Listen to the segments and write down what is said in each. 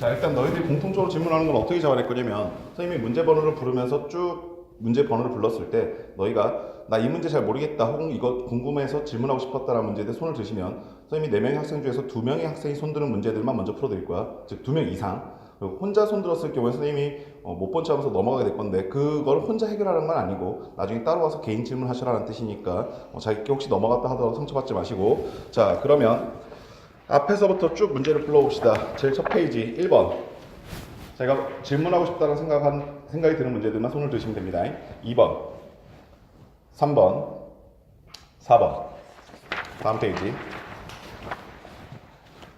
자, 일단 너희들이 공통적으로 질문하는 건 어떻게 잡아낼 거냐면, 선생님이 문제 번호를 부르면서 쭉 문제 번호를 불렀을 때 너희가 나 이 문제 잘 모르겠다 혹은 이거 궁금해서 질문하고 싶었다라는 문제에 대해 손을 드시면, 선생님이 4명의 학생 중에서 2명의 학생이 손드는 문제들만 먼저 풀어드릴 거야. 즉 2명 이상. 그리고 혼자 손들었을 경우에 선생님이 못 본 척 하면서 넘어가게 될 건데, 그걸 혼자 해결하는 건 아니고 나중에 따로 와서 개인 질문하시라는 뜻이니까 자기 혹시 넘어갔다 하더라도 상처받지 마시고. 자, 그러면 앞에서부터 쭉 문제를 불러봅시다. 제일 첫 페이지 1번. 제가 질문하고 싶다는 생각이 드는 문제들만 손을 드시면 됩니다. 2번, 3번, 4번. 다음 페이지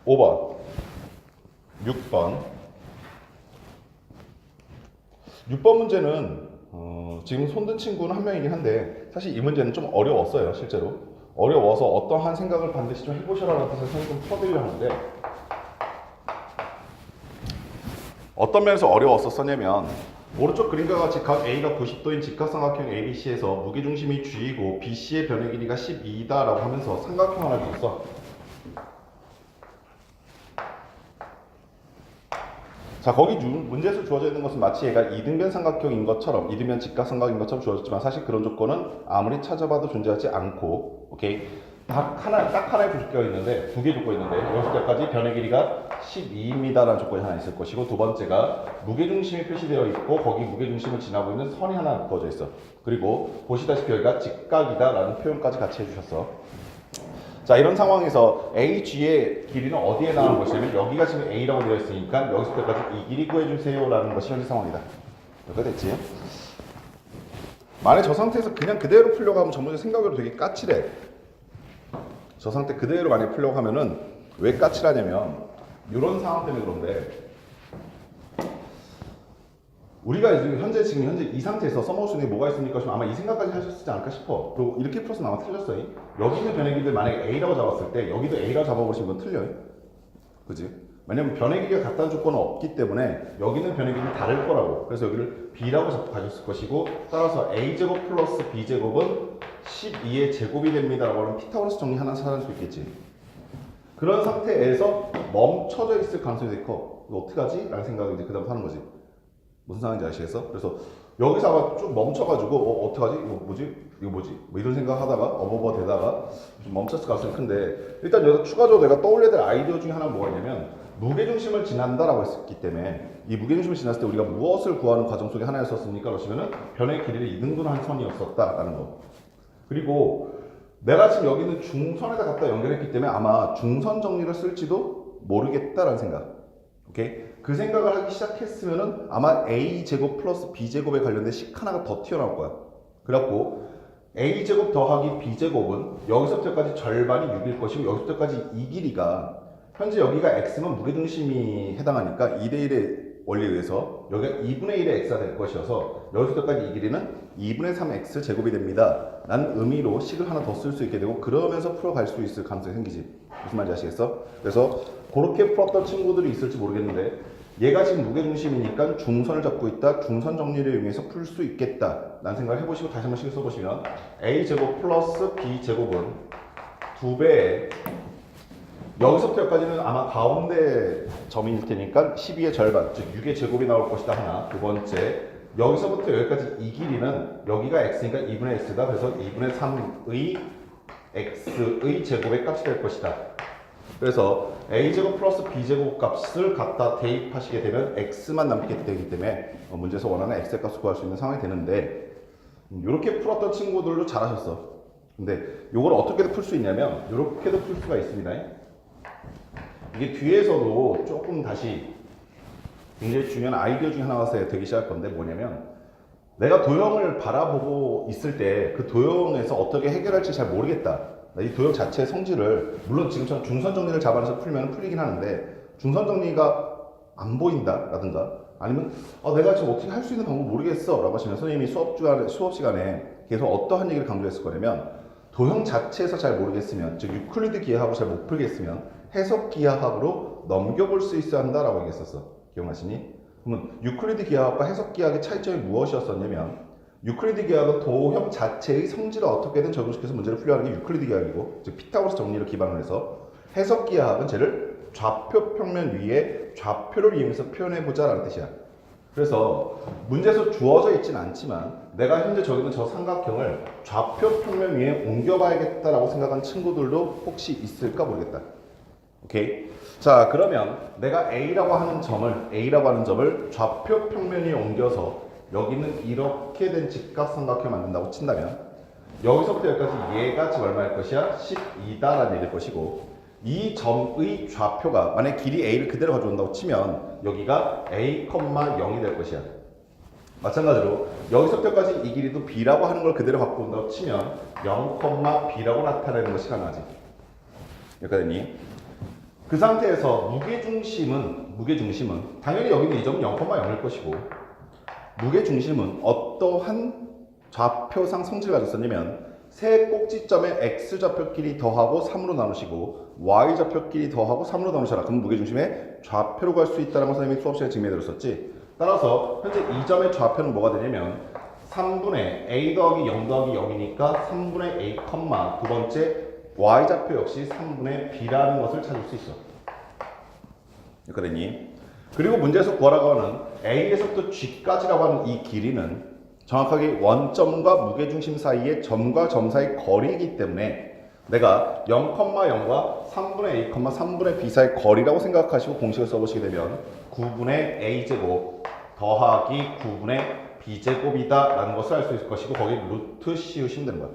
5번, 6번. 6번 문제는 지금 손든 친구는 한 명이긴 한데, 사실 이 문제는 좀 어려웠어요. 실제로 어려워서 어떠한 생각을 반드시 좀 해보셔라는 뜻에서 선생님이 좀 풀어드리려고 하는데, 어떤 면에서 어려웠었냐면, 오른쪽 그림과 같이 각 A가 90도인 직각삼각형 ABC에서 무게중심이 G이고 BC의 변의 길이가 12다라고 하면서 삼각형 하나 줬어. 자, 거기 문제에서 주어져 있는 것은 마치 얘가 이등변 삼각형인 것처럼, 이등변 직각삼각인 것처럼 주어졌지만, 사실 그런 조건은 아무리 찾아봐도 존재하지 않고, 오케이? 딱 하나의 조건이 있는데, 2개 조건이 있는데, 여기서 때까지 변의 길이가 12입니다라는 조건이 하나 있을 것이고, 두 번째가 무게중심이 표시되어 있고 거기 무게중심을 지나고 있는 선이 하나 그어져 있어. 그리고 보시다시피 여기가 직각이다라는 표현까지 같이 해주셨어. 자, 이런 상황에서 AG의 길이는 어디에 해당하는 것이냐면, 여기가 지금 A라고 되어 있으니까 여기서 때까지 이 길이 구해주세요 라는 것이 현재 상황이다. 여기가 됐지? 만약 저 상태에서 그냥 그대로 풀려고 하면 저 문제 생각으로 되게 까칠해. 저 상태 그대로 만약 풀려고 하면은 왜 까칠하냐면, 이런 상황 때문에 그런데, 우리가 지금 현재 이 상태에서 써먹을 수 있는 게 뭐가 있습니까? 싶으면 아마 이 생각까지 하셨지 않을까 싶어. 그리고 이렇게 풀었으면 아마 틀렸어요. 여기 있는 변의 길이를 만약에 A라고 잡았을 때 여기도 A라고 잡아보시면 건 틀려요. 그지? 왜냐면 변의 길이가 같다는 조건은 없기 때문에 여기는 변의 길이는 다를 거라고. 그래서 여기를 B라고 잡고 가셨을 것이고, 따라서 A제곱 플러스 B제곱은 12의 제곱이 됩니다 라고 하는 피타고라스 정리 하나 찾을 수 있겠지. 그런 상태에서 멈춰져 있을 가능성이 되게 커. 이거 어떡하지? 라는 생각을 이제 그 다음 하는 거지. 무슨 상황인지 아시겠어? 그래서 여기서 아마 쭉 멈춰가지고 어떡하지? 이거 뭐지? 뭐 이런 생각 하다가 어버버 되다가 좀 멈췄을 가능성이 큰데, 일단 여기서 추가적으로 내가 떠올려야 될 아이디어 중에 하나는 뭐가 있냐면, 무게중심을 지난다라고 했기 때문에 이 무게중심을 지났을 때 우리가 무엇을 구하는 과정 속에 하나였었습니까? 그러시면은 변의 길이를 2등분한 선이었었다라는 거. 그리고 내가 지금 여기는 중선에다 갖다 연결했기 때문에 아마 중선 정리를 쓸지도 모르겠다라는 생각. 오케이? 그 생각을 하기 시작했으면은 아마 A제곱 플러스 B제곱에 관련된 식 하나가 더 튀어나올 거야. 그래갖고 A제곱 더하기 B제곱은 여기서부터까지 절반이 6일 것이고, 여기서부터까지 이 길이가, 현재 여기가 X면 무게중심이 해당하니까 2대1의 원리에 의해서 여기가 2분의 1의 X가 될 것이어서 여기서부터까지 이 길이는 2분의 3X 제곱이 됩니다 라는 의미로 식을 하나 더 쓸 수 있게 되고, 그러면서 풀어갈 수 있을 가능성이 생기지. 무슨 말인지 아시겠어? 그래서 그렇게 풀었던 친구들이 있을지 모르겠는데, 얘가 지금 무게중심이니까 중선을 잡고 있다, 중선 정리를 이용해서 풀 수 있겠다 라는 생각을 해보시고 다시 한번 식을 써보시면, A제곱 플러스 B제곱은 2배의, 여기서부터 여기까지는 아마 가운데 점일 테니까 12의 절반, 즉 6의 제곱이 나올 것이다 하나. 두 번째, 여기서부터 여기까지 이 길이는 여기가 x니까 2분의 x다. 그래서 2분의 3의 x의 제곱의 값이 될 것이다. 그래서 a제곱 플러스 b제곱 값을 갖다 대입하시게 되면 x만 남게 되기 때문에 문제에서 원하는 x의 값을 구할 수 있는 상황이 되는데, 이렇게 풀었던 친구들도 잘하셨어. 근데 이걸 어떻게 풀 수 있냐면, 이렇게도 풀 수가 있습니다. 이게 뒤에서도 조금 다시 굉장히 중요한 아이디어 중에 하나가 되기 시작할 건데, 뭐냐면, 내가 도형을 바라보고 있을 때 그 도형에서 어떻게 해결할지 잘 모르겠다. 이 도형 자체의 성질을, 물론 지금처럼 중선 정리를 잡아내서 풀면 풀리긴 하는데, 중선 정리가 안 보인다 라든가, 아니면 내가 지금 어떻게 할 수 있는 방법 모르겠어 라고 하시면, 선생님이 수업 시간에 계속 어떠한 얘기를 강조했을 거냐면, 도형 자체에서 잘 모르겠으면, 즉 유클리드 기하학을 잘 못 풀겠으면 해석 기하학으로 넘겨볼 수 있어야 한다라고 얘기했었어. 기억나시니? 그러면 유클리드 기하학과 해석 기하학의 차이점이 무엇이었었냐면, 유클리드 기하학은 도형 자체의 성질을 어떻게든 적용시켜서 문제를 풀려하는 게 유클리드 기하학이고, 즉 피타고라스 정리를 기반으로 해서, 해석 기하학은 쟤를 좌표 평면 위에 좌표를 이용해서 표현해보자 라는 뜻이야. 그래서 문제에서 주어져 있진 않지만 내가 현재 저기 있는 저 삼각형을 좌표 평면 위에 옮겨봐야겠다라고 생각한 친구들도 혹시 있을까 모르겠다. 오케이? 자, 그러면 내가 A라고 하는 점을 좌표 평면 위에 옮겨서 여기는 이렇게 된 직각삼각형을 만든다고 친다면 여기서부터 여기까지 얘가 지금 얼마일 것이야? 12다라는 얘기일 것이고 이 점의 좌표가 만약 길이 A를 그대로 가져온다고 치면 여기가 A, 0이 될 것이야. 마찬가지로 여기서부터 여기까지 이 길이도 B라고 하는 걸 그대로 갖고 온다고 치면 0, B라고 나타내는 것이 가능하지. 여기까지 됐니? 그 상태에서 무게중심은 당연히 여기 있는 이 점은 0,0일 것이고 무게중심은 어떠한 좌표상 성질을 가졌었냐면 세 꼭지점의 x좌표끼리 더하고 3으로 나누시고 y좌표끼리 더하고 3으로 나누셔라. 그럼 무게중심의 좌표로 갈 수 있다는 걸 선생님이 수업 시간에 증명해드렸었지. 따라서 현재 이 점의 좌표는 뭐가 되냐면 3분의 a 더하기 0 더하기 0이니까 3분의 a, 두 번째 y좌표 역시 3분의 b라는 것을 찾을 수 있어. 여기까지 됐니? 그리고 문제에서 구하라고 하는 A에서부터 G까지라고 하는 이 길이는 정확하게 원점과 무게중심 사이의 점과 점 사이 거리이기 때문에 내가 0,0과 3분의 A, 3분의 B 사이 거리라고 생각하시고 공식을 써보시게 되면 9분의 A제곱 더하기 9분의 B제곱이다 라는 것을 알 수 있을 것이고 거기에 루트 씌우시면 되는 거야.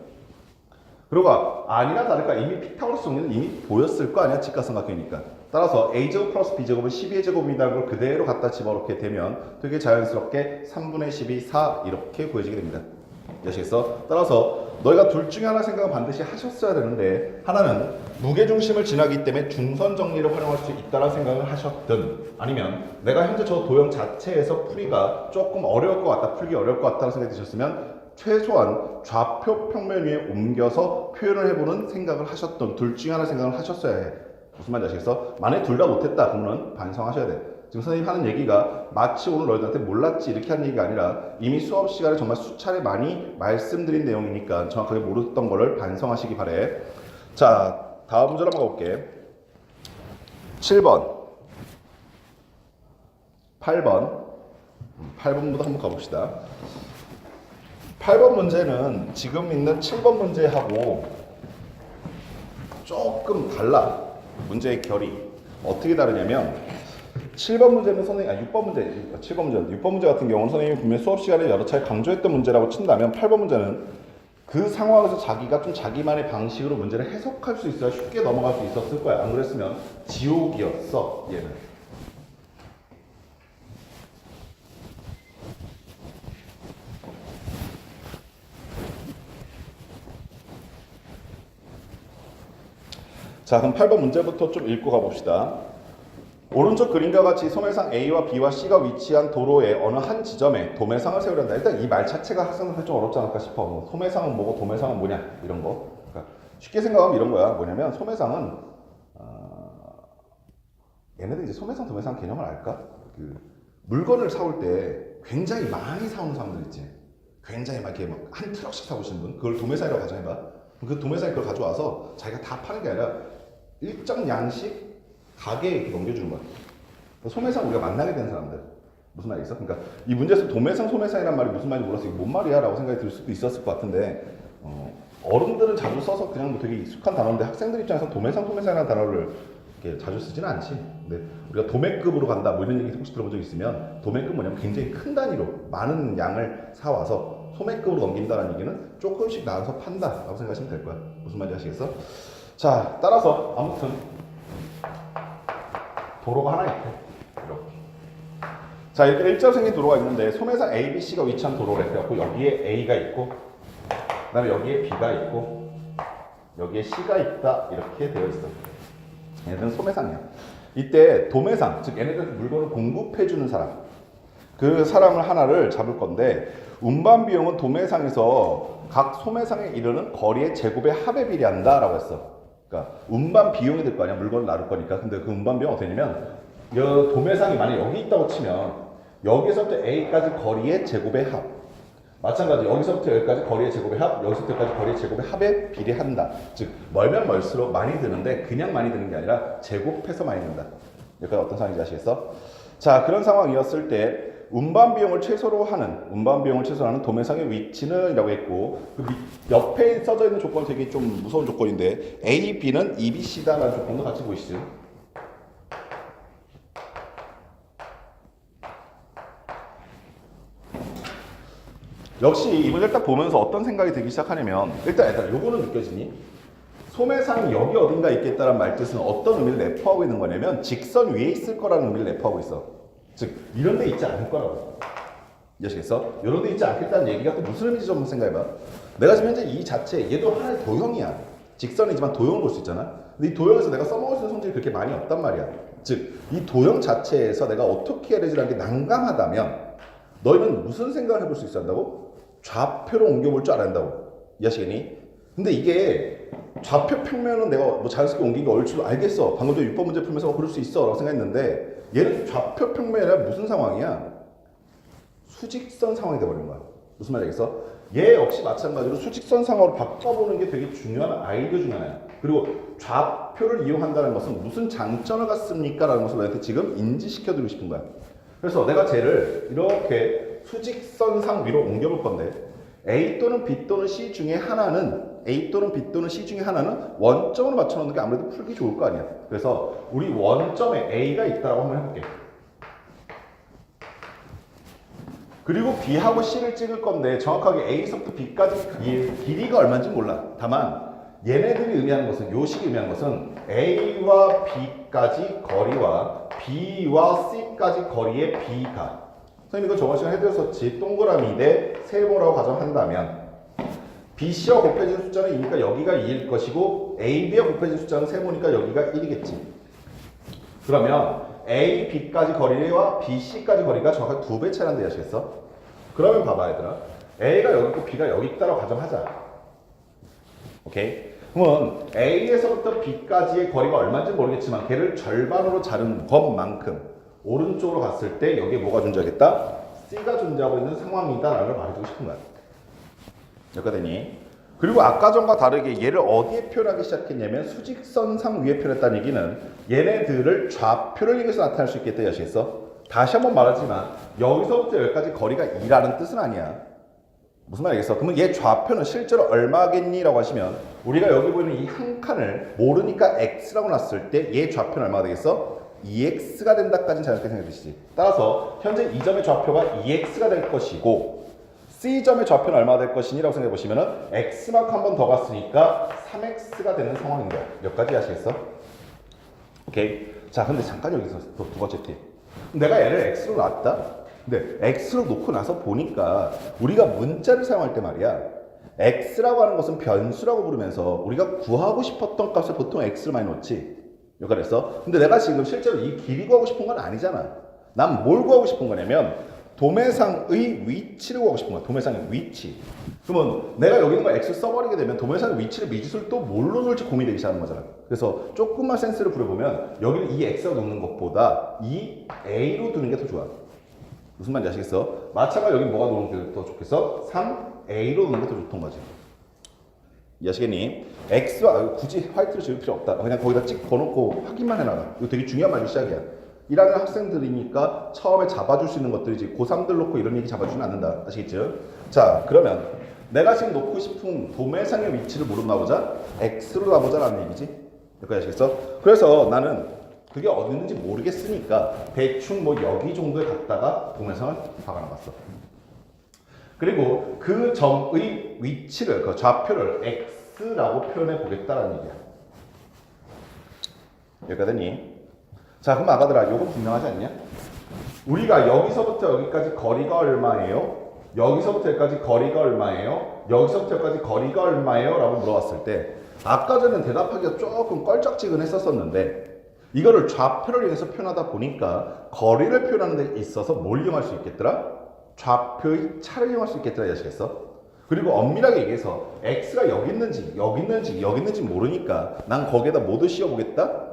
그리고 아니나 다를까 이미 피타고라스 정리는 이미 보였을 거 아니야, 직각삼각형이니까. 따라서 A제곱 플러스 B제곱은 12의 제곱이라는 걸 그대로 갖다 집어넣게 되면 되게 자연스럽게 3분의 12, 4 이렇게 구해지게 됩니다. 아시겠어? 따라서 너희가 둘 중에 하나 생각은 반드시 하셨어야 되는데 하나는 무게중심을 지나기 때문에 중선 정리를 활용할 수 있다는 생각을 하셨든 아니면 내가 현재 저 도형 자체에서 풀이가 조금 어려울 것 같다, 풀기 어려울 것 같다는 생각이 드셨으면 최소한 좌표 평면 위에 옮겨서 표현을 해보는 생각을 하셨던 둘 중에 하나 생각을 하셨어야 해. 무슨 말인지 아시겠어? 만약에 둘 다 못했다 그러면 반성하셔야 돼. 지금 선생님이 하는 얘기가 마치 오늘 너희들한테 몰랐지 이렇게 하는 얘기가 아니라 이미 수업 시간에 정말 수차례 많이 말씀드린 내용이니까 정확하게 모르던 거를 반성하시기 바래. 자, 다음 문제로 한번 가볼게. 7번 8번부터 한번 가봅시다. 8번 문제는 지금 있는 7번 문제하고 조금 달라. 문제의 결이 어떻게 다르냐면 7번 문제는 선생님 6번 문제 6번 문제 같은 경우는 선생님이 분명히 수업 시간에 여러 차례 강조했던 문제라고 친다면 8번 문제는 그 상황에서 자기가 좀 자기만의 방식으로 문제를 해석할 수 있어야 쉽게 넘어갈 수 있었을 거야. 안 그랬으면 지옥이었어 얘는. 자, 그럼 8번 문제부터 좀 읽고 가봅시다. 오른쪽 그림과 같이 소매상 A와 B와 C가 위치한 도로의 어느 한 지점에 도매상을 세우려 한다. 일단 이 말 자체가 학생들한테 좀 어렵지 않을까 싶어. 뭐 소매상은 뭐고 도매상은 뭐냐 이런 거. 그러니까 쉽게 생각하면 이런 거야. 뭐냐면 소매상은 얘네들 이제 소매상 도매상 개념을 알까? 그 물건을 사올 때 굉장히 많이 사오는 사람들 있지. 굉장히 막 이렇게 막 한 트럭씩 사오시는 분. 그걸 도매상이라고 가정해봐. 그 도매상이 그걸 가져와서 자기가 다 파는 게 아니라 일정 양씩 가게에 이렇게 넘겨주는 거야. 소매상 우리가 만나게 된 사람들. 무슨 말이 있어? 그러니까 이 문제에서 도매상, 소매상이란 말이 무슨 말인지 몰라서 이게 뭔 말이야? 라고 생각이 들 수도 있었을 것 같은데 어른들은 자주 써서 그냥 뭐 되게 익숙한 단어인데 학생들 입장에서 도매상, 소매상이라는 단어를 이렇게 자주 쓰지는 않지. 근데 우리가 도매급으로 간다 뭐 이런 얘기 혹시 들어본 적 있으면 도매급 뭐냐면 굉장히 큰 단위로 많은 양을 사와서 소매급으로 넘긴다는 얘기는 조금씩 나눠서 판다 라고 생각하시면 될 거야. 무슨 말인지 아시겠어? 자, 따라서 아무튼 도로가 하나 있대. 이렇게. 자, 이렇게 일자로 생긴 도로가 있는데 소매상 A, B, C가 위치한 도로래. 그래갖고 여기에 A가 있고 그 다음에 여기에 B가 있고 여기에 C가 있다 이렇게 되어 있어. 얘네들은 소매상이야. 이때 도매상, 즉 얘네들 물건을 공급해주는 사람, 그 사람을 하나를 잡을 건데 운반 비용은 도매상에서 각 소매상에 이르는 거리의 제곱의 합에 비례한다 라고 했어. 그러니까 운반 비용이 될 거 아니야. 물건을 나눌 거니까. 근데 그 운반 비용은 어떻게 되냐면 도매상이 만약 여기 있다고 치면 여기서부터 A까지 거리의 제곱의 합, 마찬가지 여기서부터 여기까지 거리의 제곱의 합, 여기서부터 여기까지 거리의 제곱의 합에 비례한다. 즉 멀면 멀수록 많이 드는데 그냥 많이 드는 게 아니라 제곱해서 많이 든다. 여기까지 어떤 상황인지 아시겠어? 자, 그런 상황이었을 때 운반 비용을 최소로 하는 도매상의 위치는 이라고 했고 그 옆에 써져 있는 조건 되게 좀 무서운 조건인데 A, B는 EBC다라는 조건도 같이 보이시죠? 역시 이 문제를 딱 보면서 어떤 생각이 들기 시작하냐면 일단 요거는 느껴지니? 소매상이 여기 어딘가 있겠다는 말뜻은 어떤 의미를 내포하고 있는 거냐면 직선 위에 있을 거라는 의미를 내포하고 있어. 즉 이런 데 있지 않을 거라고. 이해하시겠어? 이런 데 있지 않겠다는 얘기가 또 무슨 의미인지 좀 생각해봐. 내가 지금 현재 이 자체 얘도 하나의 도형이야. 직선이지만 도형을 볼 수 있잖아. 근데 이 도형에서 내가 써먹을 수 있는 성질이 그렇게 많이 없단 말이야. 즉 이 도형 자체에서 내가 어떻게 해야 되지라는 게 난감하다면 너희는 무슨 생각을 해볼 수 있어야 한다고? 좌표로 옮겨볼 줄 알아야 한다고. 이해하시겠니? 근데 이게 좌표 평면은 내가 뭐 자연스럽게 옮긴 게 어려울 줄 알겠어. 방금 전에 6번 문제 풀면서 그럴 수 있어 라고 생각했는데 얘는 좌표 평면이 아니라 무슨 상황이야? 수직선 상황이 돼버린 거야. 무슨 말인지 알겠어? 얘 역시 마찬가지로 수직선 상황으로 바꿔보는 게 되게 중요한 아이디어 중 하나야. 그리고 좌표를 이용한다는 것은 무슨 장점을 갖습니까? 라는 것을 너한테 지금 인지시켜드리고 싶은 거야. 그래서 내가 쟤를 이렇게 수직선상 위로 옮겨볼 건데 A 또는 B 또는 C 중에 하나는 원점으로 맞춰놓는 게 아무래도 풀기 좋을 거 아니야. 그래서 우리 원점에 A가 있다고 한번 해볼게. 그리고 B하고 C를 찍을 건데 정확하게 A서부터 B까지 길이가 얼마인지 몰라. 다만 얘네들이 의미하는 것은, 요 식이 의미하는 것은 A와 B까지 거리와 B와 C까지 거리의 B가, 선생님 이거 저번 시간에 해드렸었지. 동그라미 대 세모라고 가정한다면 BC와 곱해진 숫자는 2니까 여기가 2일 것이고 AB와 곱해진 숫자는 세모니까 여기가 1이겠지. 그러면 A, B까지 거리와 BC까지 거리가 정확하게 2배 차이란다 아시겠어? 그러면 봐봐 얘들아. A가 여기 있고 B가 여기 있다고 가정하자. 오케이? 그러면 A에서부터 B까지의 거리가 얼마인지 모르겠지만 걔를 절반으로 자른 것만큼 오른쪽으로 갔을 때 여기에 뭐가 존재하겠다? C가 존재하고 있는 상황이다 라는 걸 말해주고 싶은 거야. 여기까지 되니? 그리고 아까 전과 다르게 얘를 어디에 표현하기 시작했냐면 수직선상 위에 표현했다는 얘기는 얘네들을 좌표를 이용해서 나타낼 수 있겠다 아시겠어? 다시 한번 말하지만 여기서부터 여기까지 거리가 2라는 뜻은 아니야. 무슨 말이겠어? 그러면 얘 좌표는 실제로 얼마겠니? 라고 하시면 우리가 여기 보이는 이 한 칸을 모르니까 x라고 놨을 때 얘 좌표는 얼마가 되겠어? 2x가 된다까지는 자연스럽게 생각해 주시지. 따라서 현재 이 점의 좌표가 2x가 될 것이고 C점의 좌표는 얼마가 될 것이니? 라고 생각해 보시면은 x만큼 한 번 더 갔으니까 3x가 되는 상황인 거야. 몇 가지 아시겠어? 오케이. 자, 근데 잠깐 여기서 또 두 번째 팁. 내가 얘를 x로 놨다? 근데 x로 놓고 나서 보니까 우리가 문자를 사용할 때 말이야, x라고 하는 것은 변수라고 부르면서 우리가 구하고 싶었던 값을 보통 x를 많이 놓지. 여기까지 했어? 근데 내가 지금 실제로 이 길이 구하고 싶은 건 아니잖아. 난 뭘 구하고 싶은 거냐면 도매상의 위치를 구하고 싶은 거야. 도매상의 위치. 그러면 내가 여기 있는 거 x 써버리게 되면 도매상의 위치를 미지수를 또 뭘로 놓을지 고민되기 시작하는 거잖아. 그래서 조금만 센스를 부려보면 여기는 이 x가 놓는 것보다 이 a로 두는 게 더 좋아. 무슨 말인지 아시겠어? 마찬가지로 여기 뭐가 놓는 게 더 좋겠어? 3a로 놓는 게 더 좋던 거지. 이해하시겠니? x와 굳이 화이트를 지울 필요 없다. 그냥 거기다 찍 거놓고 확인만 해놔라. 이거 되게 중요한 말이 시작이야. 1학년 학생들이니까 처음에 잡아줄 수 있는 것들이지 고3들 놓고 이런 얘기 잡아주면 안 된다. 아시겠죠? 자, 그러면 내가 지금 놓고 싶은 도매상의 위치를 뭐로 나오자? x로 나오자라는 얘기지. 여기까지 아시겠어? 그래서 나는 그게 어디 있는지 모르겠으니까 대충 뭐 여기 정도에 갔다가 도매상을 박아놔봤어. 그리고 그 점의 위치를, 그 좌표를 x라고 표현해 보겠다라는 얘기야. 여기까지 됐니? 자, 그럼 아가들아, 요거 분명하지 않냐? 우리가 여기서부터 여기까지 거리가 얼마예요? 여기서부터 여기까지 거리가 얼마예요? 여기서부터 여기까지 거리가 얼마예요? 라고 물어봤을 때 아까 전엔 대답하기가 조금 껄쩍지근했었었는데 이거를 좌표를 이용해서 표현하다 보니까 거리를 표현하는 데 있어서 뭘 이용할 수 있겠더라? 좌표의 차를 이용할 수 있겠더라. 아시겠어? 그리고 엄밀하게 얘기해서 x가 여기 있는지 여기 있는지 여기 있는지 모르니까 난 거기에다 뭐도 씌워보겠다?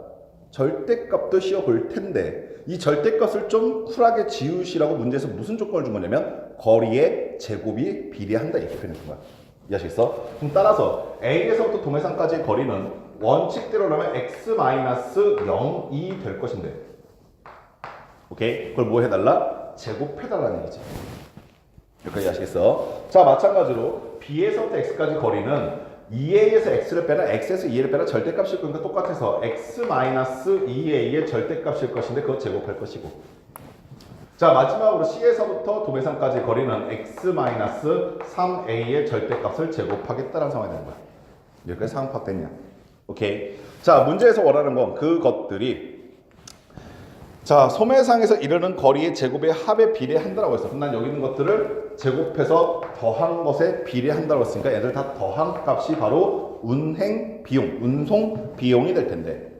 절대값도 씌워볼 텐데 이 절대값을 좀 쿨하게 지우시라고 문제에서 무슨 조건을 준 거냐면 거리의 제곱이 비례한다 이렇게 표현해 준 거야. 이해하시겠어? 그럼 따라서 A에서부터 도매상까지의 거리는 원칙대로라면 x-0이 될 것인데 오케이? 그걸 뭐 해달라? 제곱해달라는 얘기지. 여기까지 아시겠어? 자, 마찬가지로 B에서부터 X까지 거리는 2a에서 x를 빼나 x에서 2a를 빼나 절대값일 거니까 똑같아서 x-2a의 절대값일 것인데 그거 제곱할 것이고. 자, 마지막으로 C에서부터 도매상까지 거리는 x-3a의 절대값을 제곱하겠다는 상황이 되는 거야. 여기까지 상황 파악됐냐? 오케이. 자, 문제에서 원하는 건 그것들이 자, 소매상에서 이르는 거리의 제곱의 합에 비례한다라고 했어. 그럼 난 여기 있는 것들을 제곱해서 더한 것에 비례한다고 했으니까 얘들 다 더한 값이 바로 운행 비용, 운송 비용이 될 텐데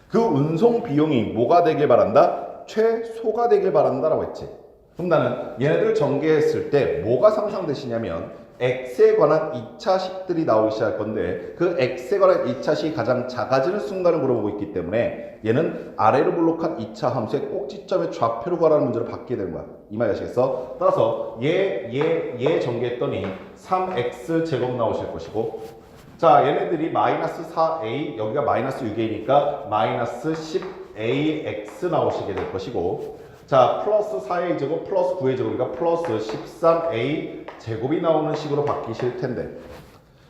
그 운송 비용이 뭐가 되길 바란다? 최소가 되길 바란다라고 했지. 그럼 나는 얘네들 전개했을 때 뭐가 상상되시냐면 x에 관한 2차식들이 나오기 시작할 건데 그 x에 관한 2차식이 가장 작아지는 순간을 물어보고 있기 때문에 얘는 아래로 블록한 2차 함수의 꼭지점의 좌표로 구하라는 문제를 받게 되는 거야. 이 말이 아시겠어? 따라서 얘 전개했더니 3x 제곱 나오실 것이고 자 얘네들이 마이너스 4a 여기가 마이너스 6a니까 마이너스 10ax 나오시게 될 것이고 자 플러스 4a 제곱 플러스 9a 제곱이니까 플러스 13a 제곱이 나오는 식으로 바뀌실 텐데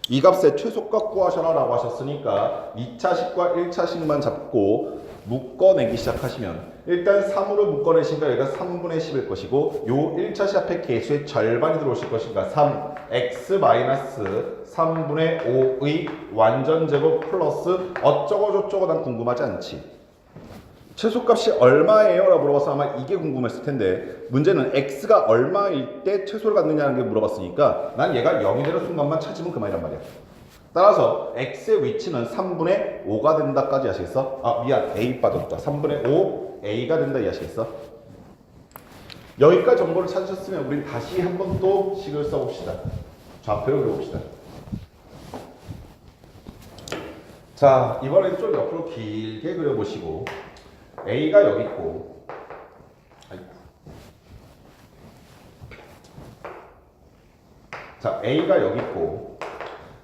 이 값의 최소값 구하셔라 라고 하셨으니까 2차식과 1차식만 잡고 묶어내기 시작하시면 일단 3으로 묶어내시니까 여기가 3분의 10일 것이고 요 1차식 앞에 개수의 절반이 들어오실 것이니까 3x-3분의 5의 완전 제곱 플러스 어쩌고 저쩌고 난 궁금하지 않지. 최소값이 얼마예요? 라고 물어봐서 아마 이게 궁금했을 텐데 문제는 x가 얼마일 때 최소를 갖느냐는 게 물어봤으니까 난 얘가 0이 되는 순간만 찾으면 그만이란 말이야. 따라서 x의 위치는 3분의 5가 된다까지 아시겠어? 아 미안 a 빠졌다. 3분의 5 a가 된다 이 아시겠어? 여기까지 정보를 찾으셨으면 우린 다시 한 번 또 식을 써봅시다. 좌표를 그려봅시다. 자 이번엔 좀 옆으로 길게 그려보시고 A가 여기 있고 자 A가 여기 있고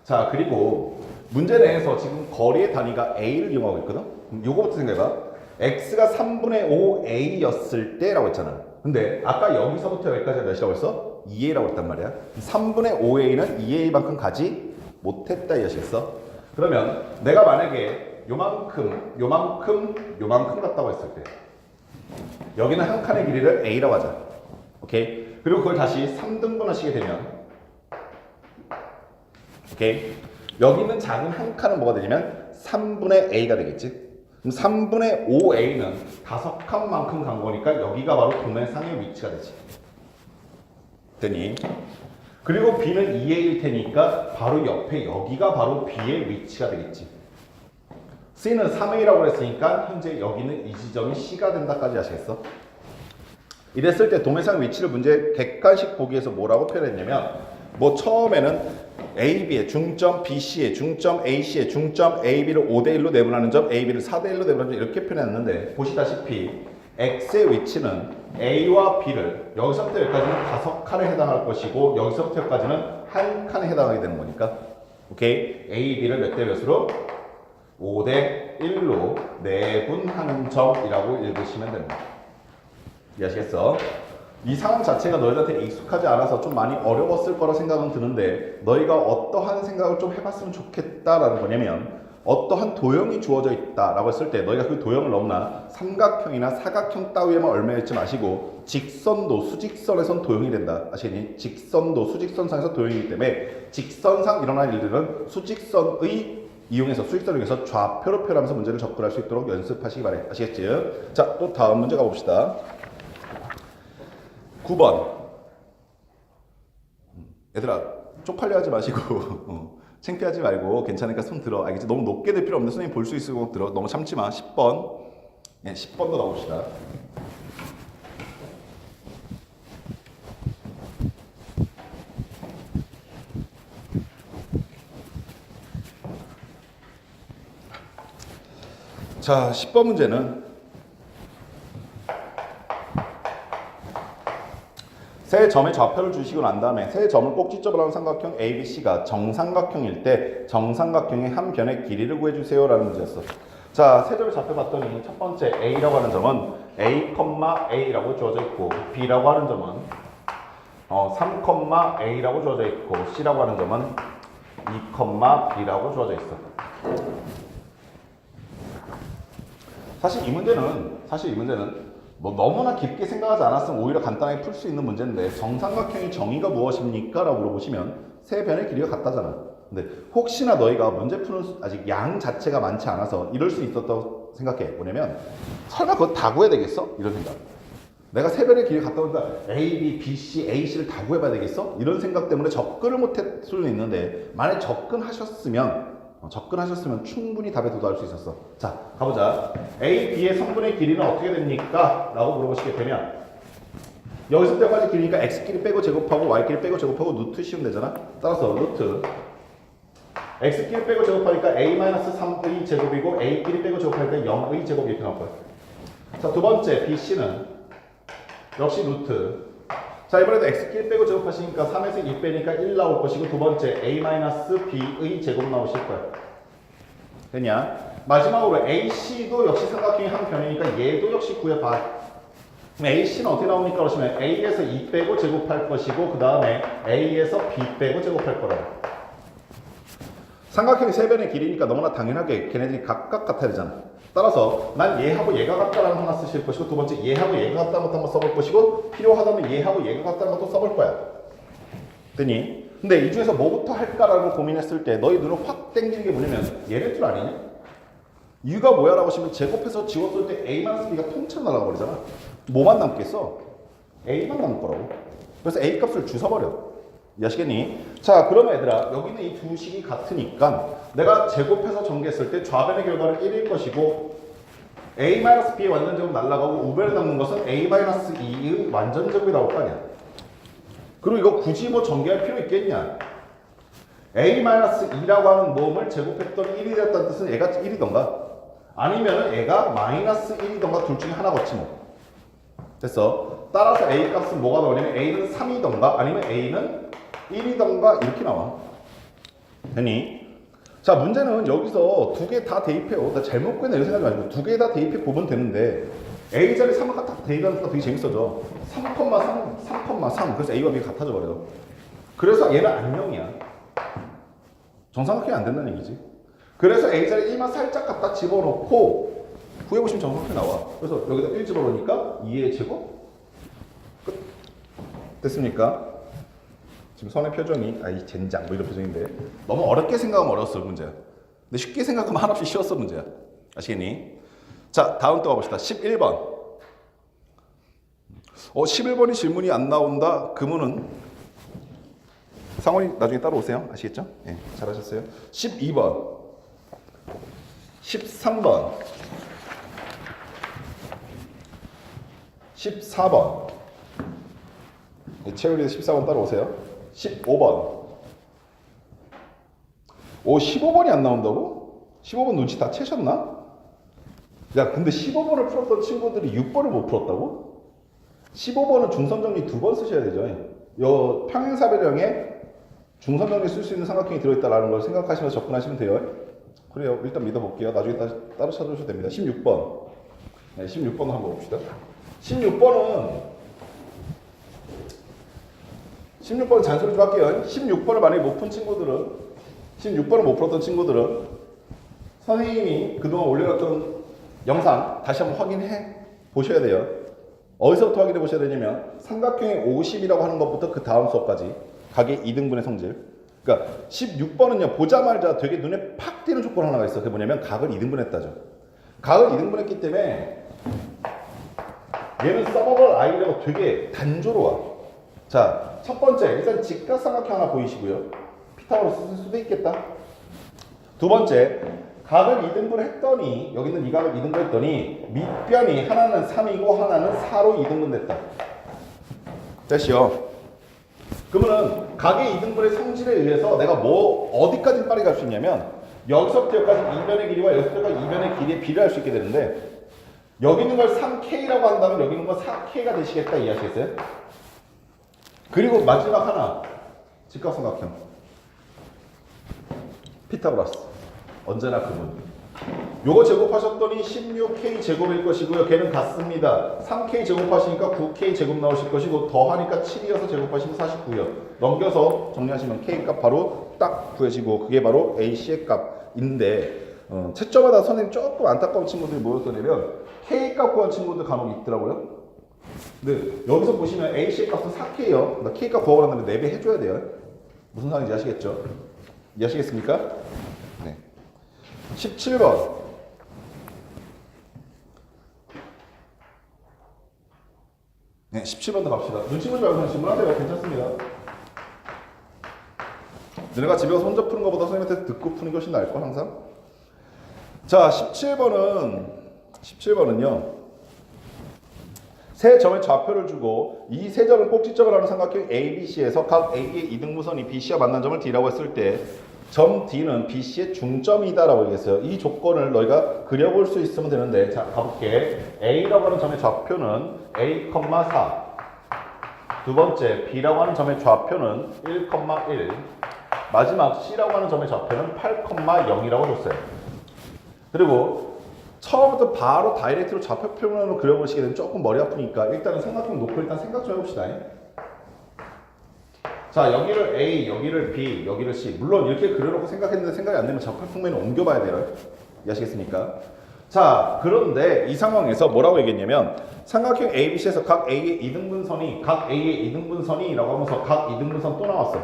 자 그리고 문제 내에서 지금 거리의 단위가 A를 이용하고 있거든? 요거부터 생각해봐. X가 3분의 5A였을 때라고 했잖아. 근데 아까 여기서부터 여기까지 몇이라고 했어? 2A라고 했단 말이야. 3분의 5A는 2A만큼 가지 못했다 이해하시겠어? 그러면 내가 만약에 요만큼 같다고 했을 때 여기는 한 칸의 길이를 A라고 하자. 오케이? 그리고 그걸 다시 3등분 하시게 되면 오케이? 여기 있는 작은 한 칸은 뭐가 되냐면 3분의 A가 되겠지? 그럼 3분의 5A는 5칸만큼 간 거니까 여기가 바로 도면상의 위치가 되지. 됐니? 그리고 B는 2A일 테니까 바로 옆에 여기가 바로 B의 위치가 되겠지. C는 3A라고 했으니까 현재 여기는 이 지점이 C가 된다까지 아시겠어? 이랬을 때 도매상 위치를 문제 객관식 보기에서 뭐라고 표현했냐면 뭐 처음에는 AB의 중점 BC의 중점 AC의 중점 AB를 5대1로 내분하는 점 AB를 4대1로 내분하는 점 이렇게 표현했는데 보시다시피 X의 위치는 A와 B를 여기서부터 여기까지는 5칸에 해당할 것이고 여기서부터 여기까지는 한 칸에 해당하게 되는 거니까 오케이? A, B를 몇 대 몇으로? 5대 1로 내분하는 점이라고 읽으시면 됩니다. 이해하시겠어? 이 상황 자체가 너희들한테 익숙하지 않아서 좀 많이 어려웠을 거라 생각은 드는데 너희가 어떠한 생각을 좀 해봤으면 좋겠다라는 거냐면 어떠한 도형이 주어져 있다라고 했을 때 너희가 그 도형을 너무나 삼각형이나 사각형 따위에만 얽매이지 마시고 직선도 수직선에선 도형이 된다. 아시겠니? 직선도 수직선상에서 도형이기 때문에 직선상 일어날 일들은 수직선을 이용해서 좌표로 표현하면서 문제를 접근할 수 있도록 연습하시기 바랍니다. 아시겠지? 자, 또 다음 문제 가봅시다. 9번. 얘들아, 쪽팔려 하지 마시고 창피하지 말고 괜찮으니까 손 들어. 알겠지? 너무 높게 들 필요 없는데 선생님 볼 수 있으면 들어. 너무 참지 마. 10번. 네, 10번도 나옵시다. 자, 10번 문제는 세 점의 좌표를 주시고 난 다음에 세 점을 꼭지점으로 하는 삼각형 ABC가 정삼각형일 때 정삼각형의 한 변의 길이를 구해주세요 라는 문제였어. 자, 세 점의 좌표 봤더니 첫 번째 A라고 하는 점은 a, a라고 주어져 있고 b라고 하는 점은 3, a라고 주어져 있고 c라고 하는 점은 2, b라고 주어져 있어. 사실 이 문제는 뭐 너무나 깊게 생각하지 않았으면 오히려 간단하게 풀 수 있는 문제인데 정삼각형의 정의가 무엇입니까? 라고 물어보시면 세 변의 길이가 같다잖아. 근데 혹시나 너희가 문제 푸는 아직 양 자체가 많지 않아서 이럴 수 있었다고 생각해. 뭐냐면 설마 그거 다 구해야 되겠어? 이런 생각. 내가 세 변의 길이가 같다 보니까 A, B, B, C, A, C를 다 구해봐야 되겠어? 이런 생각 때문에 접근을 못할 수는 있는데 만약 접근하셨으면 충분히 답에 도달할 수 있었어. 자, 가보자. A, B의 성분의 길이는 어떻게 됩니까? 라고 물어보시게 되면 여기서 때까지 길이니까 X끼리 빼고 제곱하고 Y끼리 빼고 제곱하고 루트 씌우면 되잖아. 따라서 루트 X끼리 빼고 제곱하니까 A-3의 제곱이고 A끼리 빼고 제곱하니까 0의 제곱이 이렇게 나올 거야. 자, 두 번째 BC는 역시 루트. 자, 이번에도 X끼리 빼고 제곱하시니까 3에서 1 빼니까 1 나올 것이고 두 번째 A-B의 제곱 나오실 거야. 됐냐? 마지막으로 AC도 역시 삼각형의 한 변이니까 얘도 역시 구해봐. 그럼 AC는 어떻게 나옵니까? 그러시면 A에서 2 빼고 제곱할 것이고 그 다음에 A에서 B 빼고 제곱할 거라고. 삼각형이 세 변의 길이니까 너무나 당연하게 걔네들이 각각 같아야 되잖아. 따라서 난 얘하고 얘가 같다라는 거 하나 쓰실 것이고 두 번째 얘하고 얘가 같다는 것도 한번 써볼 것이고 필요하다면 얘하고 얘가 같다는 것도 써볼 거야. 됐니? 근데 이 중에서 뭐부터 할까라고 고민했을 때 너희 눈을 확 땡기는 게 뭐냐면 얘네 줄 아니냐? 이유가 뭐야? 라고 하시면 제곱해서 지웠을 때 A-B가 통째로 날아가버리잖아. 뭐만 남겠어? A만 남을 거라고. 그래서 A 값을 주워버려. 이해하시겠니? 자, 그러면 얘들아 여기는 이 두 식이 같으니까 내가 제곱해서 전개했을 때 좌변의 결과는 1일 것이고 A-B의 완전제곱 날라가고 우변에 남는 것은 A-2의 완전제곱이 나올 거 아니야. 그리고 이거 굳이 뭐 전개할 필요 있겠냐? A-2라고 하는 놈을 제곱했더니 1이 되었다는 뜻은 얘가 1이던가 아니면 얘가 -1이던가 둘 중에 하나겠지 뭐. 됐어. 따라서 A 값은 뭐가 나오냐면 A는 3이던가 아니면 A는 1이던가 이렇게 나와. 되니? 자, 문제는 여기서 두 개 다 대입해요. 나 잘못 구했나 이런 생각하지 말고 두 개 다 대입해 보면 되는데 A 자리 3을 딱 대입하는 순간 되게 재밌어져. 3,3 그래서 A와 B가 같아져 버려. 그래서 얘는 안녕이야. 정삼각형이 안 된다는 얘기지. 그래서 A 자리 1만 살짝 갖다 집어넣고 구해보시면 정삼각형이 나와. 그래서 여기다 1 집어넣으니까 2의 제곱 끝. 됐습니까? 지금 선의 표정이 아이 젠장 뭐 이런 표정인데 너무 어렵게 생각하면 어려웠어 문제야. 근데 쉽게 생각하면 한없이 쉬웠어 문제야. 아시겠니? 자, 다음 또 가봅시다. 11번. 11번이 질문이 안 나온다. 그분은 상원이 나중에 따로 오세요. 아시겠죠? 네, 잘하셨어요. 12번. 13번. 14번. 채울이도 14번 따로 오세요. 15번. 15번이 안 나온다고? 15번 눈치 다 채셨나? 야, 근데 15번을 풀었던 친구들이 6번을 못 풀었다고? 15번은 중선정리 2번 쓰셔야 되죠. 요 평행사변형에 중선정리 쓸 수 있는 삼각형이 들어있다라는 걸 생각하시면서 접근하시면 돼요. 그래요. 일단 믿어볼게요. 나중에 따로 찾아주셔도 됩니다. 16번. 네, 16번을 한번 봅시다. 16번은 잔소리 좀 할게요. 16번을 만약에 못 푼 친구들은 16번을 못 풀었던 친구들은 선생님이 그동안 올려놨던 영상 다시 한번 확인해 보셔야 돼요. 어디서부터 확인해 보셔야 되냐면 삼각형의 50이라고 하는 것부터 그 다음 수업까지 각의 2등분의 성질. 그러니까 16번은요 보자마자 되게 눈에 팍 띄는 조건 하나가 있어. 그게 뭐냐면 각을 2등분했다죠. 각을 2등분했기 때문에 얘는 써먹을 아이라고 되게 단조로워. 자, 첫 번째 일단 직각삼각형 하나 보이시고요. 피타고라스 쓸 수도 있겠다. 두 번째 각을 2등분 했더니 여기 있는 이 각을 2등분 했더니 밑변이 하나는 3이고 하나는 4로 2등분 됐다. 됐시요. 그러면은 각의 2등분의 성질에 의해서 내가 뭐 어디까지 빨리 갈 수 있냐면 여기서부터 여기까지 2변의 길이와 여기서부터 2변의 길이에 비례할 수 있게 되는데 여기 있는 걸 3K라고 한다면 여기 있는 건 4K가 되시겠다. 이해하시겠어요? 그리고 마지막 하나 직각삼각형 피타고라스 언제나 그분 요거 제곱하셨더니 16K 제곱일 것이고요. 걔는 같습니다. 3K 제곱하시니까 9K 제곱 나오실 것이고 더하니까 7이어서 제곱하시면 49요. 넘겨서 정리하시면 K 값 바로 딱 구해지고 그게 바로 AC의 값인데 채점마다 선생님 조금 안타까운 친구들이 뭐였더냐면 K 값 구한 친구들 간혹 있더라고요. 근데 여기서 보시면 AC의 값은 4K요. K 값 구하고 난 다음에 4배 해줘야 돼요. 무슨 상황인지 아시겠죠? 이해하시겠습니까? 네. 17번. 네, 17번도 갑시다. 눈치 보지 말고 그냥 질문하세요. 괜찮습니다. 너네가 집에 가서 혼자 푸는 것보다 선생님한테 듣고 푸는 게 훨씬 나을걸, 항상? 자, 17번은요. 세 점의 좌표를 주고 이 세 점을 꼭지점을 하는 삼각형 ABC에서 각 A의 이등분선이 BC와 만난 점을 D라고 했을 때 점 D는 BC의 중점이다라고 얘기했어요. 이 조건을 너희가 그려볼 수 있으면 되는데 자, 가볼게. A라고 하는 점의 좌표는 A, 4 두 번째 B라고 하는 점의 좌표는 1, 1 마지막 C라고 하는 점의 좌표는 8, 0이라고 줬어요. 그리고 처음부터 바로 다이렉트로 좌표 표면으로 그려보시게 되면 조금 머리 아프니까 일단은 삼각형 놓고 일단 생각 좀 해봅시다. 자, 여기를 A, 여기를 B, 여기를 C. 물론 이렇게 그려놓고 생각했는데 생각이 안 되면 좌표 평면을 옮겨봐야 돼요. 이해하시겠습니까? 자, 그런데 이 상황에서 뭐라고 얘기했냐면 삼각형 ABC에서 각 A의 이등분선이라고 하면서 각 이등분선 또 나왔어.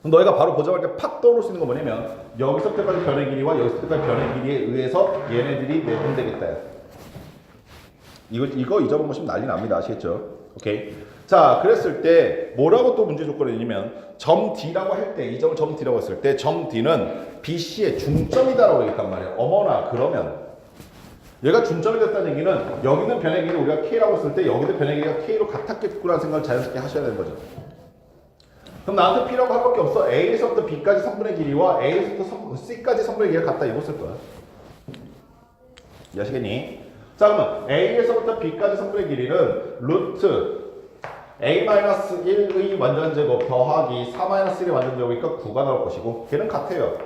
그럼 너희가 바로 보자마자 팍 떠오를 수 있는 건 뭐냐면 여기서부터까지 변의 길이와 여기서부터까지 변의 길이에 의해서 얘네들이 내분되겠다. 이거 잊어보시면 난리 납니다. 아시겠죠? 오케이. 자, 그랬을 때 뭐라고 또 문제 조건을 내냐면 점 D라고 할 때 이 점을 점 D라고 했을 때 점 D는 BC의 중점이다라고 얘기했단 말이에요. 어머나 그러면 얘가 중점이 됐다는 얘기는 여기는 변의 길이 우리가 K라고 했을 때 여기도 변의 길이가 K로 같았겠구나라는 생각을 자연스럽게 하셔야 되는 거죠. 그럼 나한테 P라고 할 밖에 없어. A에서부터 B까지 선분의 길이와 A에서부터 C까지 선분의 길이가 같다 이거 쓸 거야. 이해하시겠니? 자, 그러면 A에서부터 B까지 선분의 길이는 루트 A-1의 완전제곱 더하기 4-1의 완전제곱이니까 9가 나올 것이고 걔는 같아요.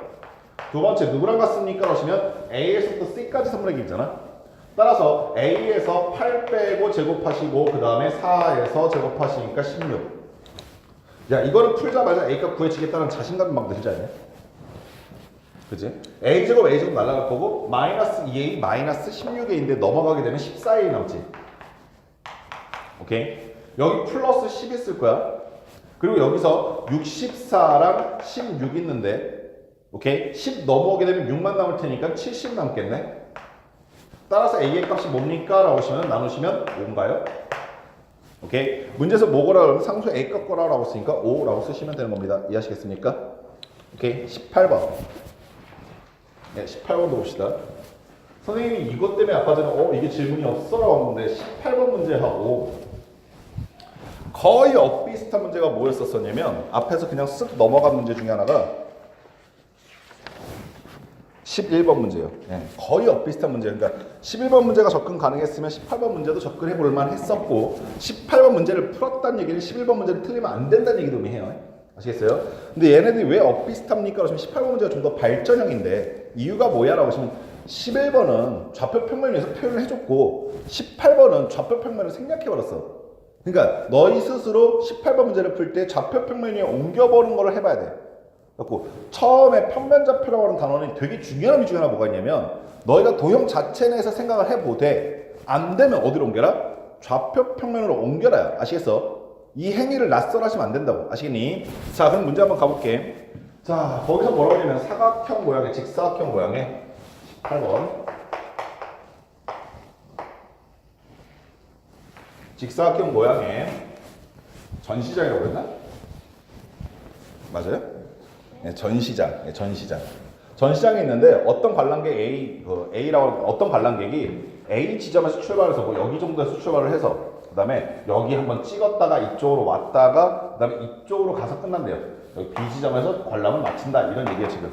두 번째 누구랑 같습니까? 그러시면 A에서부터 C까지 선분의 길이잖아. 따라서 A에서 8 빼고 제곱하시고 그 다음에 4에서 제곱하시니까 16. 야, 이거는 풀자마자 A값 구해지겠다는 자신감이 막 늘지 않냐? 그치? A제곱 날아갈 거고 마이너스 2A 마이너스 16A인데 넘어가게 되면 14A 남지. 오케이? 여기 플러스 10 있을 거야. 그리고 여기서 64랑 16 있는데 오케이? 10 넘어오게 되면 6만 남을 테니까 70 남겠네. 따라서 A의 값이 뭡니까? 라고 하시면 나누시면 5인가요? 오케이? 문제에서 뭐거라 그러면 상수 A 값 거라고 쓰니까 5라고 쓰시면 되는 겁니다. 이해하시겠습니까? 오케이? 18번. 네, 18번도 봅시다. 선생님이 이것 때문에 아까 전에 이게 질문이 없어 라고 했는데 18번 문제하고 거의 엇비슷한 문제가 뭐였었냐면 앞에서 그냥 쓱 넘어간 문제 중에 하나가 11번 문제예요. 네, 거의 엇비슷한 문제예요. 그러니까 11번 문제가 접근 가능했으면 18번 문제도 접근해 볼 만 했었고 18번 문제를 풀었다는 얘기는 11번 문제를 틀리면 안 된다는 얘기도 의미해요. 아시겠어요? 근데 얘네들이 왜 엇비슷합니까? 그러시면 18번 문제가 좀 더 발전형인데 이유가 뭐야? 라고 하시면 11번은 좌표 평면을 위해서 표현을 해줬고 18번은 좌표 평면을 생략해버렸어. 그러니까 너희 스스로 18번 문제를 풀 때 좌표 평면 위에 옮겨보는 걸 해봐야 돼. 그래서 처음에 평면좌표라고 하는 단어는 되게 중요한 의미 중에 하나 뭐가 있냐면 너희가 도형 자체 내에서 생각을 해보되 안 되면 어디로 옮겨라? 좌표 평면으로 옮겨라. 아시겠어? 이 행위를 낯설하시면 안 된다고. 아시겠니? 자, 그럼 문제 한번 가볼게. 자, 거기서 뭐라고 하냐면 사각형 모양의 직사각형 모양의 18번 직사각형 모양의 전시장이라고 했나? 맞아요? 네, 전시장. 네, 전시장. 전시장에 있는데 어떤 관람객 A라고 어떤 관람객이 A 지점에서 출발해서 뭐 여기 정도에서 출발을 해서 그 다음에 여기 한번 찍었다가 이쪽으로 왔다가 그 다음에 이쪽으로 가서 끝난대요. 여기 B 지점에서 관람을 마친다 이런 얘기예요 지금.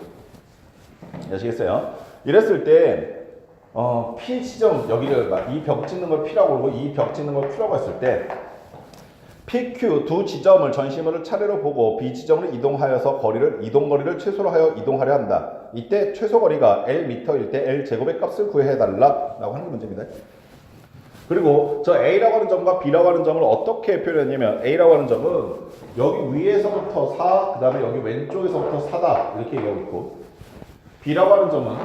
아시겠어요? 이랬을 때 P 지점 여기를 이 벽 찍는 걸 P라고 그러고 이 벽 찍는 걸 Q라고 했을 때 PQ 두 지점을 전시물을 차례로 보고 B 지점으로 이동하여서 이동 거리를 최소로 하여 이동하려 한다. 이때 최소 거리가 Lm일 때 L제곱의 값을 구해달라 라고 하는 게 문제입니다. 그리고 저 A라고 하는 점과 B라고 하는 점을 어떻게 표현했냐면 A라고 하는 점은 여기 위에서부터 4, 그 다음에 여기 왼쪽에서부터 4다 이렇게 얘기하고 있고, B라고 하는 점은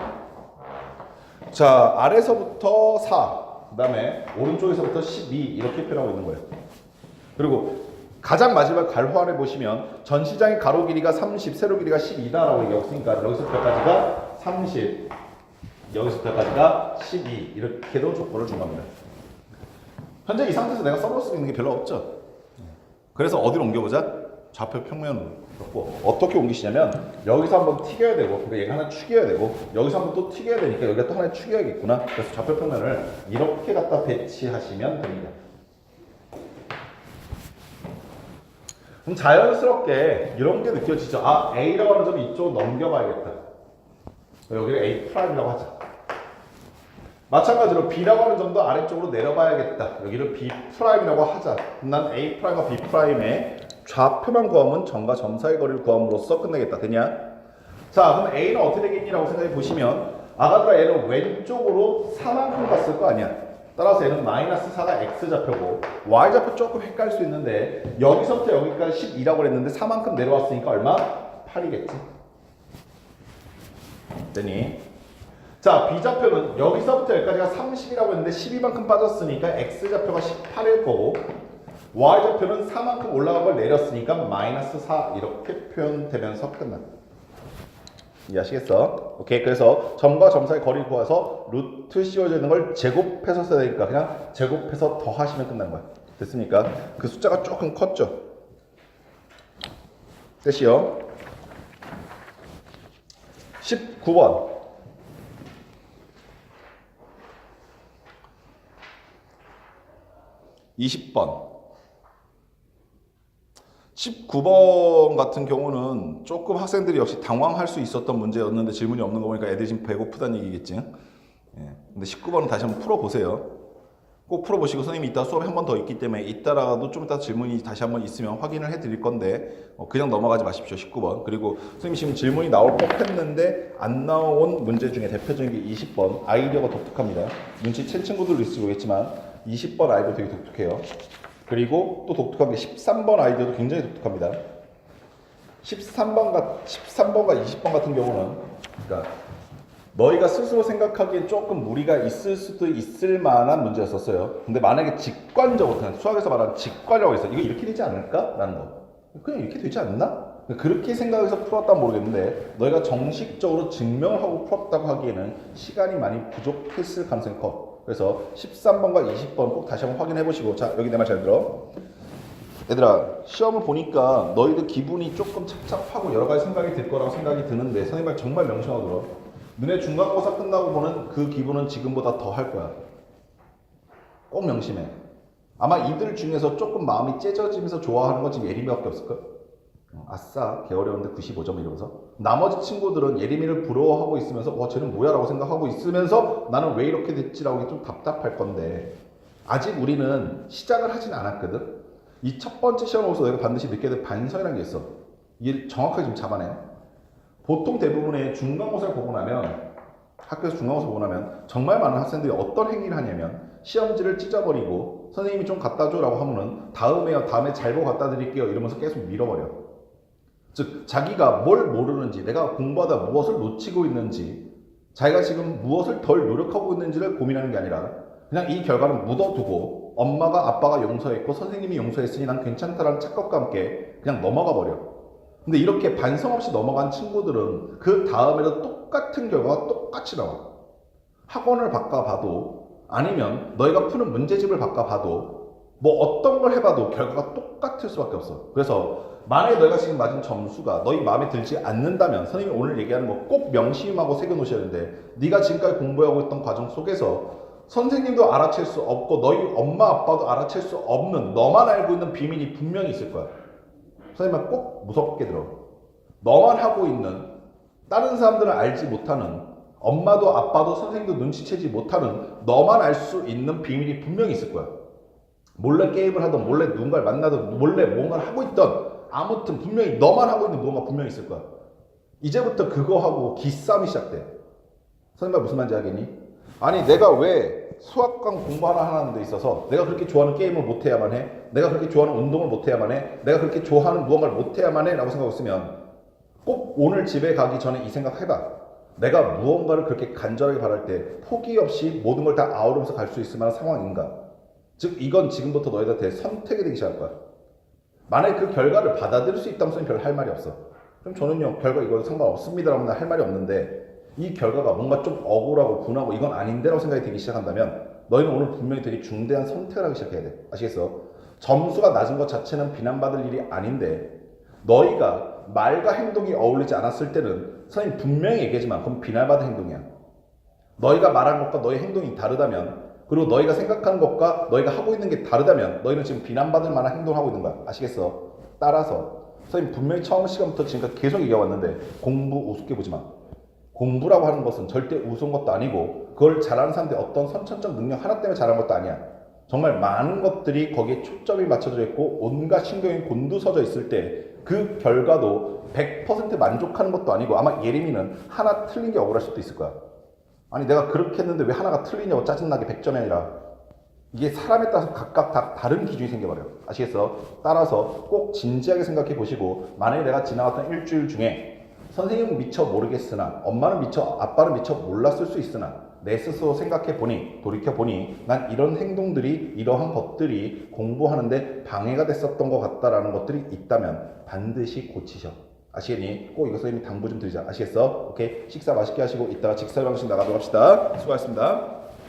자 아래서부터 4, 그 다음에 오른쪽에서부터 12 이렇게 표현하고 있는 거예요. 그리고 가장 마지막 괄호안에 보시면 전시장의 가로 길이가 30, 세로 길이가 12다라고 얘기하고 있으니까 여기서부터까지가 30, 여기서부터까지가 12 이렇게도 조건을 준 겁니다. 현재 이 상태에서 내가 써볼 수 있는 게 별로 없죠. 그래서 어디로 옮겨보자? 좌표 평면으로. 어떻게 옮기시냐면 여기서 한번 튀겨야 되고, 그러니까 얘가 하나 축여야 되고, 여기서 한번 또 튀겨야 되니까 여기가 또 하나 축여야겠구나. 그래서 좌표 평면을 이렇게 갖다 배치하시면 됩니다. 그럼 자연스럽게 이런 게 느껴지죠. 아, A라고 하는 점이 이쪽으로 넘겨봐야겠다. 여기를 A'이라고 하자. 마찬가지로 B라고 하는 점도 아래쪽으로 내려봐야겠다. 여기를 B'이라고 하자. 난 A'과 B'의 좌표만 구하면 점과 점 사이 거리를 구함으로써 끝내겠다. 되냐? 자, 그럼 A는 어떻게 되겠니라고 생각해 보시면 아가들아 얘는 왼쪽으로 4만큼 갔을 거 아니야. 따라서 얘는 마이너스 4가 X좌표고 Y좌표 조금 헷갈릴 수 있는데 여기서부터 여기까지 12라고 했는데 4만큼 내려왔으니까 얼마? 8이겠지. 되니? 자, B좌표는 여기서부터 여기까지가 30이라고 했는데 12만큼 빠졌으니까 X좌표가 18일 거고 Y좌표는 4만큼 올라간 걸 내렸으니까 마이너스 4 이렇게 표현되면서 끝난다. 이해하시겠어? 오케이. 그래서 점과 점 사이 거리를 구해서 루트 씌워져 있는 걸 제곱해서 써야 되니까 그냥 제곱해서 더하시면 끝나는 거야. 됐습니까? 그 숫자가 조금 컸죠? 됐시요? 19번. 20번. 19번 같은 경우는 조금 학생들이 역시 당황할 수 있었던 문제였는데 질문이 없는 거 보니까 애들이 지금 배고프다는 얘기겠지. 예. 근데 19번은 다시 한번 풀어보세요. 꼭 풀어보시고 선생님이 이따 수업에 한 번 더 있기 때문에 이따라도 좀 이따 질문이 다시 한번 있으면 확인을 해드릴 건데 그냥 넘어가지 마십시오. 19번. 그리고 선생님 지금 질문이 나올 법했는데 안 나온 문제 중에 대표적인 게 20번. 아이디어가 독특합니다. 눈치챈 친구들도 있을 거겠지만 20번 아이디어 되게 독특해요. 그리고 또 독특한 게 13번 아이디어도 굉장히 독특합니다. 13번과 20번 같은 경우는 그러니까 너희가 스스로 생각하기엔 조금 무리가 있을 수도 있을 만한 문제였었어요. 근데 만약에 직관적으로 그냥 수학에서 말하는 직관이라고 해서 이거 이렇게 되지 않을까? 라는 거. 그냥 이렇게 되지 않나? 그렇게 생각해서 풀었다면 모르겠는데 너희가 정식적으로 증명을 하고 풀었다고 하기에는 시간이 많이 부족했을 가능성이 커. 그래서 13번과 20번 꼭 다시 한번 확인해 보시고, 자 여기 내 말 잘 들어. 얘들아, 시험을 보니까 너희들 기분이 조금 착잡하고 여러 가지 생각이 들 거라고 생각이 드는데 선생님 말 정말 명심하고 들어. 너네 중간고사 끝나고 보는 그 기분은 지금보다 더 할 거야. 꼭 명심해. 아마 이들 중에서 조금 마음이 째져지면서 좋아하는 건 지금 예림이밖에 없을걸? 아싸, 개 어려운데 95점 이러면서. 나머지 친구들은 예림이를 부러워하고 있으면서 와 쟤는 뭐야 라고 생각하고 있으면서 나는 왜 이렇게 됐지라고 좀 답답할 건데 아직 우리는 시작을 하진 않았거든. 이 첫 번째 시험으로서 내가 반드시 느껴야 될 반성이라는 게 있어. 이게 정확하게 좀 잡아내. 보통 대부분의 중간고사를 보고 나면, 학교에서 중간고사 보고 나면 정말 많은 학생들이 어떤 행위를 하냐면 시험지를 찢어버리고 선생님이 좀 갖다 줘라고 하면은 다음에 잘 보고 갖다 드릴게요 이러면서 계속 밀어버려. 즉 자기가 뭘 모르는지, 내가 공부하다 무엇을 놓치고 있는지, 자기가 지금 무엇을 덜 노력하고 있는지를 고민하는 게 아니라 그냥 이 결과는 묻어두고 엄마가 아빠가 용서했고 선생님이 용서했으니 난 괜찮다라는 착각과 함께 그냥 넘어가 버려. 근데 이렇게 반성 없이 넘어간 친구들은 그 다음에도 똑같은 결과가 똑같이 나와. 학원을 바꿔봐도 아니면 너희가 푸는 문제집을 바꿔봐도 뭐 어떤 걸 해봐도 결과가 똑같을 수밖에 없어. 그래서 만약에 너희가 지금 맞은 점수가 너희 마음에 들지 않는다면 선생님이 오늘 얘기하는 거 꼭 명심하고 새겨놓으셔야 되는데, 네가 지금까지 공부하고 있던 과정 속에서 선생님도 알아챌 수 없고 너희 엄마 아빠도 알아챌 수 없는 너만 알고 있는 비밀이 분명히 있을 거야. 선생님은 꼭 무섭게 들어. 너만 하고 있는, 다른 사람들은 알지 못하는, 엄마도 아빠도 선생님도 눈치채지 못하는 너만 알 수 있는 비밀이 분명히 있을 거야. 몰래 게임을 하든 몰래 누군가를 만나든 몰래 뭔가를 하고 있던 아무튼 분명히 너만 하고 있는 무언가 분명히 있을 거야. 이제부터 그거하고 기싸움이 시작돼. 선생님 무슨 말인지 알겠니? 아니 내가 왜 수학관 공부 하나 하는 데 있어서 내가 그렇게 좋아하는 게임을 못해야만 해? 내가 그렇게 좋아하는 운동을 못해야만 해? 내가 그렇게 좋아하는 무언가를 못해야만 해? 라고 생각하고 있으면 꼭 오늘 집에 가기 전에 이 생각 해봐. 내가 무언가를 그렇게 간절하게 바랄 때 포기 없이 모든 걸 다 아우르면서 갈 수 있을 만한 상황인가? 즉 이건 지금부터 너희들한테 선택이 되기 시작할 거야. 만약에 그 결과를 받아들일 수 있다면 별 할 말이 없어. 그럼 저는요 결과 이거 상관없습니다 라면 할 말이 없는데 이 결과가 뭔가 좀 억울하고 분하고 이건 아닌데 라고 생각이 들기 시작한다면 너희는 오늘 분명히 되게 중대한 선택을 하기 시작해야 돼. 아시겠어? 점수가 낮은 것 자체는 비난받을 일이 아닌데 너희가 말과 행동이 어울리지 않았을 때는 선생님 분명히 얘기하지만 그건 비난받을 행동이야. 너희가 말한 것과 너희 행동이 다르다면 그리고 너희가 생각하는 것과 너희가 하고 있는 게 다르다면 너희는 지금 비난받을 만한 행동을 하고 있는 거야. 아시겠어? 따라서 선생님 분명히 처음 시간부터 지금까지 계속 얘기해왔는데 공부 우습게 보지 마. 공부라고 하는 것은 절대 우스운 것도 아니고 그걸 잘하는 사람들이 어떤 선천적 능력 하나 때문에 잘하는 것도 아니야. 정말 많은 것들이 거기에 초점이 맞춰져 있고 온갖 신경이 곤두서져 있을 때 그 결과도 100% 만족하는 것도 아니고 아마 예림이는 하나 틀린 게 억울할 수도 있을 거야. 아니 내가 그렇게 했는데 왜 하나가 틀리냐고 짜증나게 100점이 아니라 이게 사람에 따라서 각각 다 다른 기준이 생겨버려요. 아시겠어? 따라서 꼭 진지하게 생각해 보시고 만약에 내가 지나갔던 일주일 중에 선생님은 미처 모르겠으나 엄마는 미처 아빠는 미처 몰랐을 수 있으나 내 스스로 생각해 보니 돌이켜 보니 난 이런 행동들이 이러한 것들이 공부하는데 방해가 됐었던 것 같다라는 것들이 있다면 반드시 고치셔. 아시겠니? 꼭 이거 선생님이 당부 좀 드리자. 아시겠어? 오케이? 식사 맛있게 하시고 이따가 직사방식 나가도록 합시다. 수고하셨습니다.